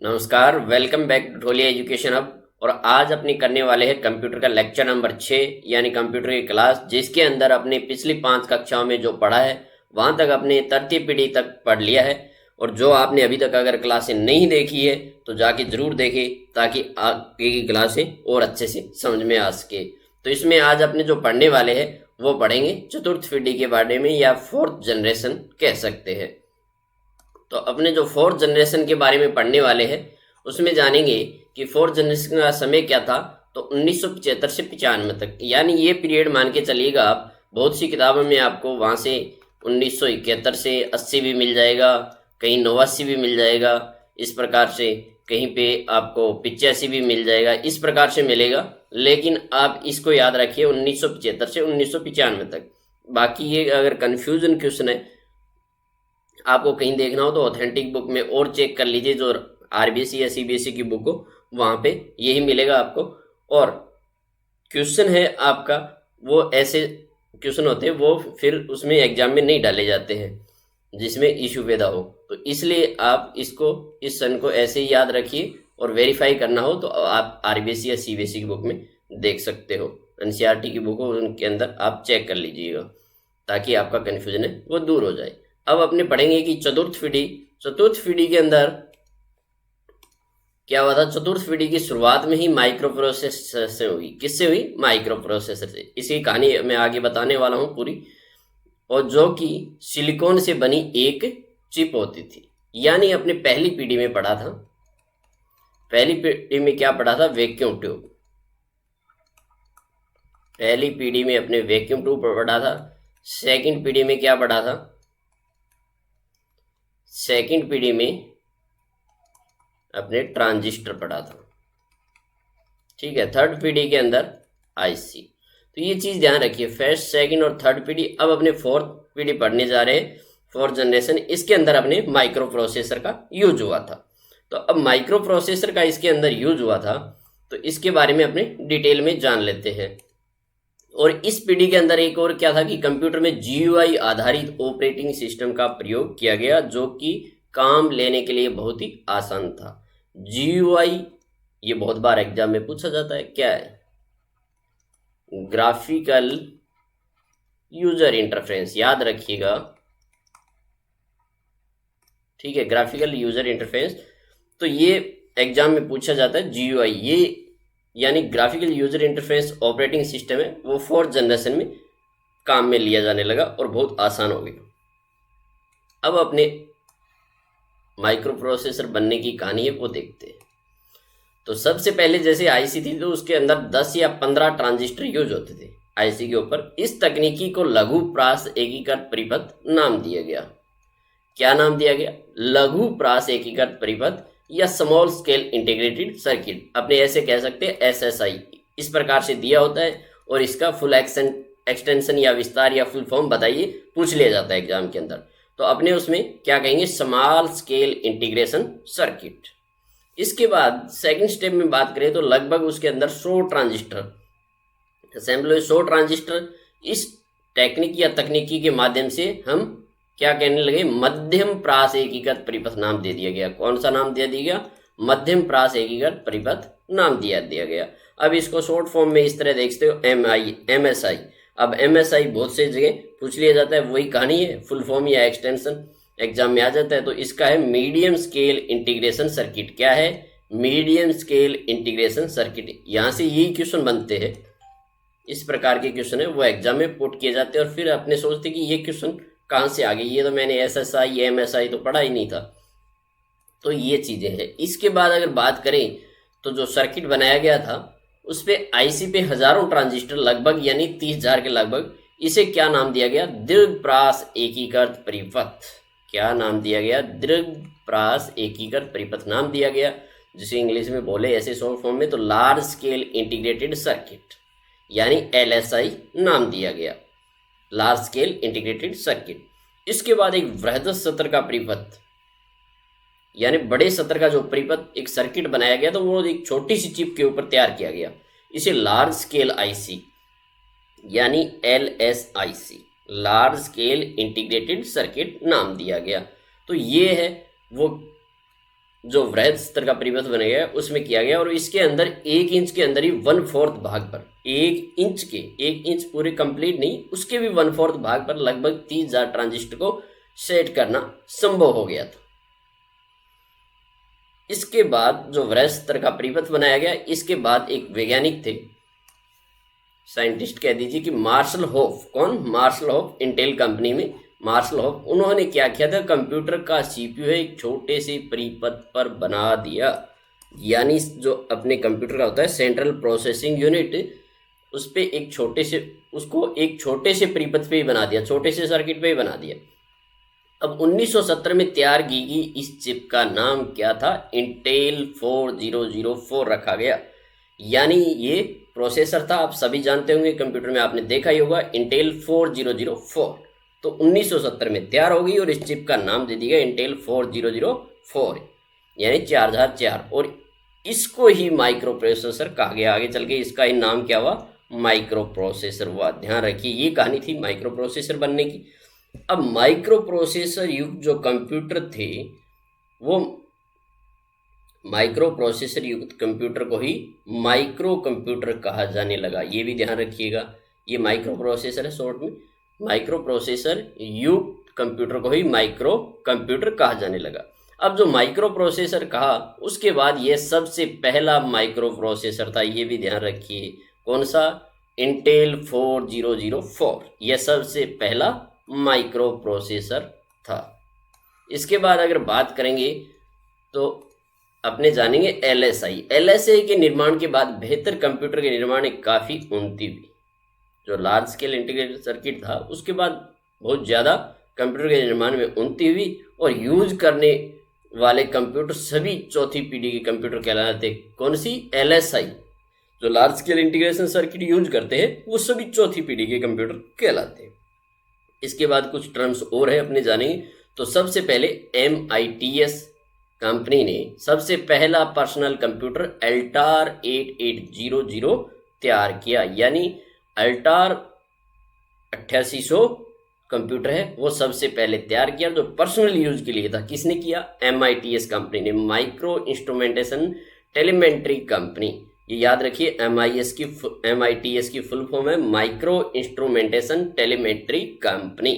नमस्कार, welcome back to Dholia education hub. और आज अपने करने वाले हैं कंप्यूटर का लेक्चर नंबर 6 यानी कंप्यूटर की क्लास, जिसके अंदर अपने पिछली 5 कक्षाओं में जो पढ़ा है वहां तक अपने तृतीय पीढ़ी तक पढ़ लिया है। और जो आपने अभी तक अगर क्लासें नहीं देखी है तो जाके जरूर देखें, ताकि आगे की क्लासें और अच्छे से समझ में आ सके। तो इसमें आज अपने जो पढ़ने वाले हैं वो पढ़ेंगे चतुर्थ पीढ़ी के बारे में, या फोर्थ जनरेशन कह सकते हैं। तो अपने जो फोर्थ जनरेशन के बारे में पढ़ने वाले हैं उसमें जानेंगे कि फोर्थ जनरेशन का समय क्या था। तो 1975 से 95 तक, यानी ये पीरियड मान के चलिएगा आप। बहुत सी किताबों में आपको वहाँ से 1971 से 80 भी मिल जाएगा, कहीं 89 भी मिल जाएगा, इस प्रकार से कहीं पे आपको 85 भी मिल जाएगा, इस प्रकार से मिलेगा। लेकिन आप इसको याद रखिए 1975 से 1995 तक। बाकी ये अगर कन्फ्यूजन क्वेश्चन है, आपको कहीं देखना हो तो ऑथेंटिक बुक में और चेक कर लीजिए, जो आरबीएसई या सीबीएसई की बुक हो वहाँ पे यही मिलेगा आपको। और क्वेश्चन है आपका, वो ऐसे क्वेश्चन होते हैं वो फिर उसमें एग्जाम में नहीं डाले जाते हैं जिसमें इशू पैदा हो। तो इसलिए आप इसको, इस सन को ऐसे ही याद रखिए, और वेरीफाई करना हो तो आप आरबीएसई या सीबीएसई की बुक में देख सकते हो। एनसीईआरटी की बुक हो उनके अंदर आप चेक कर लीजिएगा, ताकि आपका कन्फ्यूजन है वो दूर हो जाए। अब अपने पढ़ेंगे कि चतुर्थ पीढ़ी के अंदर क्या हुआ था। चतुर्थ पीढ़ी की शुरुआत में ही माइक्रो प्रोसेसर से हुई। किससे हुई? माइक्रो प्रोसेसर से। इसकी कहानी मैं आगे बताने वाला हूं पूरी। और जो कि सिलिकॉन से बनी एक चिप होती थी। यानी अपने पहली पीढ़ी में पढ़ा था, पहली पीढ़ी में क्या पढ़ा था? Vacuum tube. पहली पीढ़ी में अपने वैक्यूम ट्यूब पढ़ा था। सेकंड पीढ़ी में क्या पढ़ा था? सेकंड पीढ़ी में अपने ट्रांजिस्टर पढ़ा था। ठीक है। थर्ड पीढ़ी के अंदर आईसी। तो ये चीज ध्यान रखिए, फर्स्ट, सेकंड और थर्ड पीढ़ी। अब अपने फोर्थ पीढ़ी पढ़ने जा रहे हैं, फोर्थ जनरेशन। इसके अंदर अपने माइक्रो प्रोसेसर का यूज हुआ था। तो अब माइक्रो प्रोसेसर का इसके अंदर यूज हुआ था, तो इसके बारे में अपने डिटेल में जान लेते हैं। और इस पीढ़ी के अंदर एक और क्या था कि कंप्यूटर में जीयूआई आधारित ऑपरेटिंग सिस्टम का प्रयोग किया गया, जो कि काम लेने के लिए बहुत ही आसान था। जीयूआई ये बहुत बार एग्जाम में पूछा जाता है, क्या है? ग्राफिकल यूजर इंटरफेस, याद रखिएगा। ठीक है, ग्राफिकल यूजर इंटरफेस। तो ये एग्जाम में पूछा जाता है जीयूआई, ये यानी graphical user interface operating system है, वो फोर्थ जनरेशन में काम में लिया जाने लगा और बहुत आसान हो गया। अब अपने माइक्रो प्रोसेसर बनने की कहानी है वो देखते हैं। तो सबसे पहले जैसे आईसी थी तो उसके अंदर 10 या 15 ट्रांजिस्टर यूज होते थे आईसी के ऊपर। इस तकनीकी को लघु प्रास एकीकृत परिपथ नाम दिया गया। क्या नाम दिया गया? लघु प्रास एकीकृत परिपथ या स्मॉल स्केल इंटीग्रेटेड सर्किट। अपने ऐसे कह सकते हैं एसएसआई, इस प्रकार से दिया होता है। और इसका फुल एक्सटेंशन या विस्तार या फुल फॉर्म बताइए, पूछ लिया जाता है एग्जाम के अंदर। तो अपने उसमें क्या कहेंगे? Small scale integration circuit. इसके बाद सेकंड स्टेप में बात करें तो लगभग उसके अंदर 100 ट्रांजिस्टर असेंबल हुए। 100 ट्रांजिस्टर। इस टेक्निक या तकनीकी के माध्यम से हम क्या कहने लगे? मध्यम प्रास एकीकृत परिपथ नाम दे दिया गया। कौन सा नाम दे दिया गया? मध्यम प्रास एकीकृत परिपथ नाम दिया गया। अब इसको शॉर्ट फॉर्म में इस तरह देखते हो, एमएसआई। अब एमएसआई बहुत से जगह पूछ लिया जाता है, वही कहानी है, फुल फॉर्म या एक्सटेंशन एग्जाम में आ जाता है। तो इसका है मीडियम स्केल इंटीग्रेशन सर्किट। क्या है? Medium scale integration circuit. यहां से यही क्वेश्चन बनते हैं, इस प्रकार के क्वेश्चन है वो एग्जाम में पुट किए जाते हैं। और फिर अपने सोचते कि ये क्वेश्चन कहाँ से आ गए, ये तो मैंने एसएसआई एमएसआई तो पढ़ा ही नहीं था। तो ये चीजें हैं। इसके बाद अगर बात करें तो जो सर्किट बनाया गया था उस पे आईसी पे हजारों ट्रांजिस्टर लगभग, यानी 30,000 के लगभग। इसे क्या नाम दिया गया? दीर्घ प्रास एकीकृत परिपथ। क्या नाम दिया गया? दीर्घ प्रास एकीकृत परिपथ नाम दिया गया। जिसे इंग्लिश में बोले ऐसे शॉर्ट फॉर्म में तो लार्ज स्केल इंटीग्रेटेड सर्किट, यानी एलएसआई नाम दिया गया, लार्ज स्केल इंटीग्रेटेड सर्किट। इसके बाद एक वृहद सत्र का परिपथ, यानी बड़े सत्र का जो परिपथ एक सर्किट बनाया गया तो वो एक छोटी सी चिप के ऊपर तैयार किया गया। इसे लार्ज स्केल आईसी यानी एलएसआईसी, लार्ज स्केल इंटीग्रेटेड सर्किट नाम दिया गया। तो ये है वो जो वृहद स्तर का परिपथ बना गया उसमें किया गया, और इसके अंदर 1 इंच के अंदर ही 1/4 भाग पर, 1 इंच पूरे कंप्लीट नहीं, उसके भी 1/4 भाग पर लगभग 30,000 ट्रांजिस्टर को सेट करना संभव हो गया था। इसके बाद जो वृहद स्तर का परिपथ बनाया गया, इसके बाद एक वैज्ञानिक थे, साइंटिस्ट कह दीजिए कि मार्शल हॉफ। कौन? मार्शल हॉफ, इंटेल कंपनी में मार्शल हॉफ। उन्होंने क्या किया था, कंप्यूटर का सीपीयू है एक छोटे से परिपथ पर बना दिया, यानी जो अपने कंप्यूटर का होता है सेंट्रल प्रोसेसिंग यूनिट, उस पे एक छोटे से परिपथ पे ही बना दिया, छोटे से सर्किट पे ही बना दिया। अब 1970 में तैयार की गई इस चिप का नाम क्या था? इंटेल 4004 रखा गया, यानी ये प्रोसेसर था। आप सभी जानते होंगे, कंप्यूटर में आपने देखा ही होगा, इंटेल 4004। तो 1970 में तैयार हो गई और इस चिप का नाम दे दिया इंटेल 4004, यानी 4004, और इसको ही माइक्रो प्रोसेसर कहा गया। आगे चल के इसका ही नाम क्या हुआ? माइक्रो प्रोसेसर हुआ। ध्यान रखिए, ये कहानी थी माइक्रो प्रोसेसर बनने की। अब माइक्रो प्रोसेसर युक्त जो कंप्यूटर थे, वो माइक्रो प्रोसेसर युक्त कंप्यूटर को ही माइक्रो कंप्यूटर कहा जाने लगा। ये भी ध्यान रखिएगा, ये माइक्रो प्रोसेसर है शॉर्ट में, माइक्रो प्रोसेसर युक्त कंप्यूटर को ही माइक्रो कंप्यूटर कहा जाने लगा। अब जो माइक्रो प्रोसेसर कहा, उसके बाद ये सबसे पहला माइक्रो प्रोसेसर था, ये भी ध्यान रखिए। कौन सा? इंटेल 4004, यह सबसे पहला माइक्रो प्रोसेसर था। इसके बाद अगर बात करेंगे तो अपने जानेंगे एलएसआई के निर्माण के बाद बेहतर कंप्यूटर के निर्माण में काफ़ी उन्नति हुई। जो लार्ज स्केल इंटीग्रेटेड सर्किट था, उसके बाद बहुत ज़्यादा कंप्यूटर के निर्माण में उन्नति हुई, और यूज करने वाले कंप्यूटर सभी चौथी पीढ़ी के कंप्यूटर कहलाते। कौन सी? एलएसआई। जो large scale integration circuit use करते हैं, वो सभी चौथी पीढ़ी के कंप्यूटर कहलाते हैं। इसके बाद कुछ टर्म्स और है अपने जानेंगे। तो सबसे पहले MITS कंपनी ने सबसे पहला पर्सनल कंप्यूटर अल्टार 8800 तैयार किया, यानी अल्टार 8800 कंप्यूटर है, वो सबसे पहले तैयार किया, जो पर्सनल यूज के लिए था। किसने किया? MITS कंपनी ने, माइक्रो इंस्ट्रूमेंटेशन टेलीमेट्री कंपनी। ये याद रखिए, MITS की फुल फॉर्म है माइक्रो इंस्ट्रूमेंटेशन टेलीमेट्री कंपनी।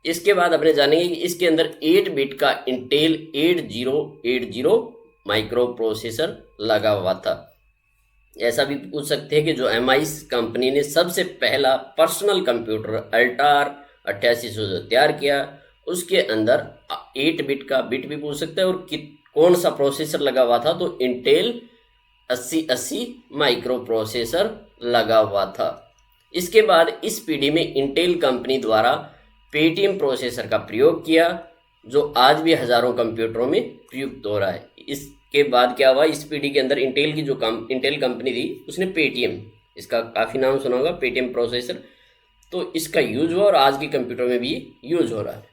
इसके बाद अपने जानेंगे कि इसके अंदर 8 बिट का इंटेल 8080 माइक्रो प्रोसेसर लगा हुआ था। ऐसा भी पूछ सकते हैं कि जो MITS कंपनी ने सबसे पहला पर्सनल कंप्यूटर अल्टार 8800 तैयार किया, उसके अंदर 8 बिट का बिट भी पूछ सकते हैं, और कौन सा प्रोसेसर लगा हुआ था? तो इंटेल 8080 माइक्रो प्रोसेसर लगा हुआ था। इसके बाद इस पीढ़ी में इंटेल कंपनी द्वारा पेटीएम प्रोसेसर का प्रयोग किया, जो आज भी हजारों कंप्यूटरों में प्रयुक्त हो रहा है। इसके बाद क्या हुआ? इस पीढ़ी के अंदर इंटेल की जो इंटेल कंपनी थी, उसने पेटीएम, इसका काफ़ी नाम सुना होगा, पेटीएम प्रोसेसर, तो इसका यूज हुआ और आज के कंप्यूटर में भी यूज हो रहा है।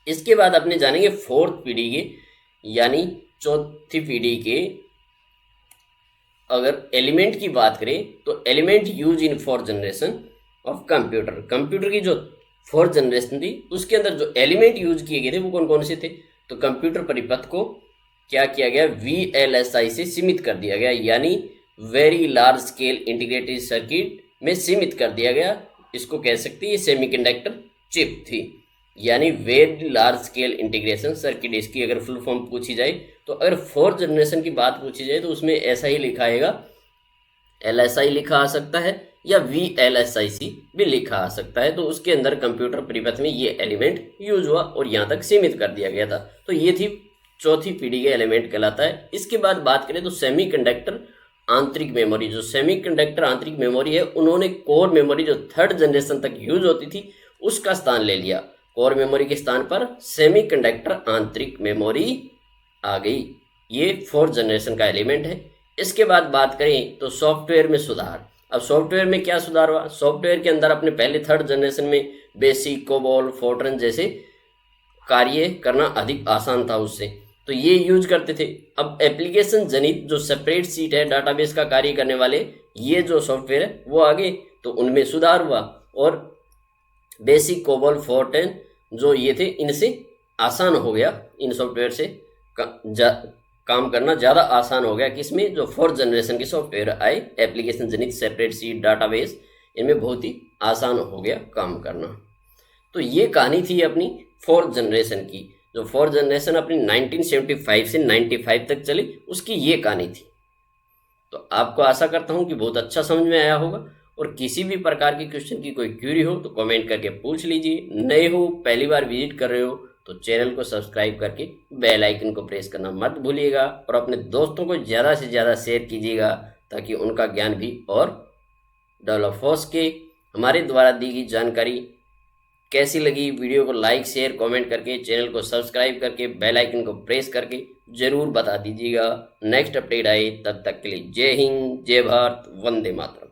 इसके बाद अपने जानेंगे फोर्थ पीढ़ी के, यानी चौथी पीढ़ी के अगर एलिमेंट की बात करें, तो element use in 4th generation of computer. Computer की जो 4th जनरेशन थी, उसके अंदर जो एलिमेंट यूज किए गए थे, वो कौन कौन से थे? तो कंप्यूटर परिपथ को क्या किया गया? VLSI से सीमित कर दिया गया, यानी very large scale integrated circuit में सीमित कर दिया गया। इसको कह सकते हैं ये सेमीकंडक्टर चिप थी, यानी very large scale integration circuit. इसकी अगर फुल फॉर्म पूछी जाए, तो अगर 4th जनरेशन की बात पूछी जाए, तो उसमें ऐसा ही लिखा आएगा, LSI लिखा आ सकता है, या VLSIC भी लिखा आ सकता है। तो उसके अंदर कंप्यूटर परिपथ में ये एलिमेंट यूज हुआ और यहाँ तक सीमित कर दिया गया था। तो ये थी चौथी पीढ़ी के एलिमेंट कहलाता है। इसके बाद बात करें तो सेमीकंडक्टर आंतरिक मेमोरी, जो सेमीकंडक्टर आंतरिक मेमोरी है, उन्होंने कोर मेमोरी जो 3rd जनरेशन तक यूज होती थी, उसका स्थान ले लिया। कोर मेमोरी के स्थान पर सेमीकंडक्टर आंतरिक मेमोरी आ गई। ये 4th जनरेशन का एलिमेंट है। इसके बाद बात करें तो सॉफ्टवेयर में सुधार। अब सॉफ्टवेयर में क्या सुधार हुआ? सॉफ्टवेयर के अंदर अपने पहले 3rd जनरेशन में बेसिक, कोबोल, फोर्ट्रन जैसे कार्य करना अधिक आसान था उससे, तो ये यूज करते थे। अब एप्लीकेशन जनित जो सेपरेट सीट है, डाटाबेस का कार्य करने वाले, ये जो सॉफ्टवेयर है वो आगे, तो उनमें सुधार हुआ। और बेसिक, कोबोल, फोर्ट्रन जो ये थे, इनसे आसान हो गया इन सॉफ्टवेयर से काम करना ज़्यादा आसान हो गया। किसमें? जो फोर्थ जनरेशन के सॉफ्टवेयर आए, एप्लीकेशन जनित स्प्रेडशीट, डाटाबेस, इनमें बहुत ही आसान हो गया काम करना। तो ये कहानी थी अपनी फोर्थ जनरेशन की। जो फोर्थ जनरेशन अपनी 1975 से 95 तक चली, उसकी ये कहानी थी। तो आपको आशा करता हूँ कि बहुत अच्छा समझ में आया होगा। और किसी भी प्रकार की क्वेश्चन की कोई क्यूरी हो तो कमेंट करके पूछ लीजिए। नए हो, पहली बार विजिट कर रहे हो तो चैनल को सब्सक्राइब करके बेल आइकन को प्रेस करना मत भूलिएगा। और अपने दोस्तों को ज़्यादा से ज़्यादा शेयर कीजिएगा ताकि उनका ज्ञान भी और डेवलप हो सके। हमारे द्वारा दी गई जानकारी कैसी लगी, वीडियो को लाइक शेयर कमेंट करके, चैनल को सब्सक्राइब करके, बेल आइकन को प्रेस करके ज़रूर बता दीजिएगा। नेक्स्ट अपडेट आए, तब तक के लिए जय हिंद, जय भारत, वंदे मातरम।